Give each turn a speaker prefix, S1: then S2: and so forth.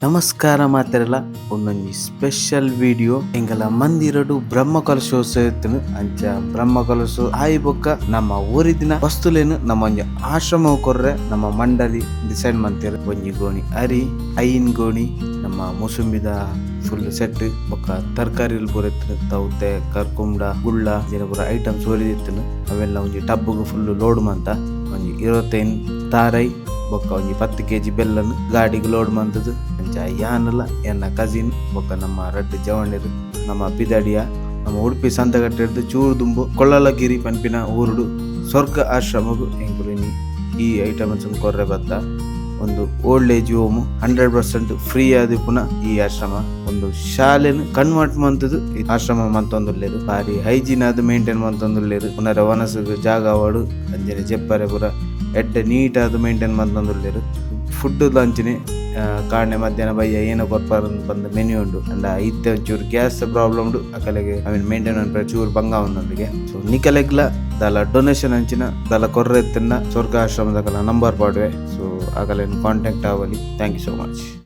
S1: ನಮಸ್ಕಾರ ಮಾತೆರಲ ಒಂದೊಂಜಿ special video ಎಂಗಲ ಮಂದಿರಡು ಬ್ರಹ್ಮ ಕಲಶೋತ್ಸವ ಅಂಚ ಬ್ರಹ್ಮ ಕಲಶ ಆಯಿ ಬೊಕ್ಕ ನಮ್ಮ ಊರಿದಿನ ವಸ್ತುಲೇನು ನಮ್ಮ ಒಂಜಿ ಆಶ್ರಮ ಕೊರ್ರೆ ನಮ್ಮ ಮಂಡಳಿ ಡಿಸೈಡ್ ಮಂತಿರ ಒಂಜಿ ಗೋಣಿ ಅರಿ ಐನ್ ಗೋಣಿ ನಮ್ಮ ಮುಸುಂಬಿದ ಫುಲ್ ಸೆಟ್ ಬೊಕ್ಕ ತರಕಾರಿಲ್ ಪೂರ ಇತ್ತು ತೌತೆ ಕರ್ಕುಂಡ ಗುಳ್ಳ ಜನ ಪೂರ ಐಟಮ್ಸ್ ಒರಿದಿತ್ತು ಅವೆಲ್ಲ ಒಂಜಿ ಟಬ್ಬುಗು ಫುಲ್ ಲೋಡ್ ಮಂತ ಒಂಜಿ 25 ತಾರೈ ಬೊಕ್ಕ ಒಂಜಿ 10 kg ಬೆಲ್ಲನ್ನು ಗಾಡಿಗೆ ಲೋಡ್ ಮಂತದ್ದು ಅಂಚ ಯಾನಲ ಎನ್ನ ಕಜಿನ್ ಬೊಕ್ಕ ನಮ್ಮ ರಡ್ಡ್ ಜವಣಿರು ನಮ್ಮ ಪಿದಡಿಯ ನಮ್ಮ ಉಡುಪಿ ಸಂತಗಟ್ಟೆಡ್ದು ಚೂರು ದುಂಬು ಕೊಳ್ಳಲಗಿರಿ ಪನ್ಪಿನ ಊರುಡು ಸ್ವರ್ಗ ಆಶ್ರಮಗು ಎಂಕುಲಿನಿ ಈ ಐಟಮ್ಸ್ ಕೊರ್ರೆ ಬತ್ತ ಒಂದು ಓಲ್ಡ್ ಏಜ್ ಹೋಮ್ 100% ಫ್ರೀ ಆದಿ ಪುನಃ ಈ ಆಶ್ರಮ ಒಂದು ಶಾಲೆನು ಕನ್ವರ್ಟ್ ಮಂತದ್ದು ಈ ಆಶ್ರಮ ಮಂತೊಂದುಲ್ಲೇರು ಬಾರಿ ಹೈಜೀನ್ ಆದ್ ಮೇಂಟೈನ್ ಮಂತೊಂದುಲ್ಲೇರು ಪುನರ ವನಸಗ್ ಜಾಗ ಅವಾಡು ಅಂಜನೆ ಜೆಪ್ಪರೆ ಪುರ ಎಡ್ಡೆ ನೀಟ್ ಆದ್ ಮೇಂಟೈನ್ ಮಂತೊಂದುಲ್ಲೇರು ಫುಡ್ ಲಂಚ್ನೆ ಕಾರಣೆ ಮಧ್ಯಾಹ್ನ ಬಯ್ಯ ಏನೋ ಕೊರ್ಪಾರ ಬಂದ ಮೆನ್ಯೂ ಉಂಡು ಅಂಡ ಇತ್ತೆ ಒಂಚೂರು ಗ್ಯಾಸ್ ಪ್ರಾಬ್ಲಮ್ ಉಂಡು ಅಕಲೆಗೆ ಅವನ್ ಮೇಂಟೈನ್ ಅನ್ಪರೆ ಚೂರು ಬಂಗ ಒಂದೊಂದಿಗೆ ಸೊ ನಿಕಲೆಗ್ಲ ದಾಲ ಡೊನೇಷನ್ ಅಂಚಿನ ದಾಲ ಕೊರ್ರೆತ್ತಿನ ಸ್ವರ್ಗ ಆಶ್ರಮದ ನಂಬರ್ ಪಾಡ್ವೆ ಸೊ ಆಗಲೇನು ಕಾಂಟ್ಯಾಕ್ಟ್ ಆವಲಿ ಥ್ಯಾಂಕ್ ಯು ಸೋ ಮಚ್.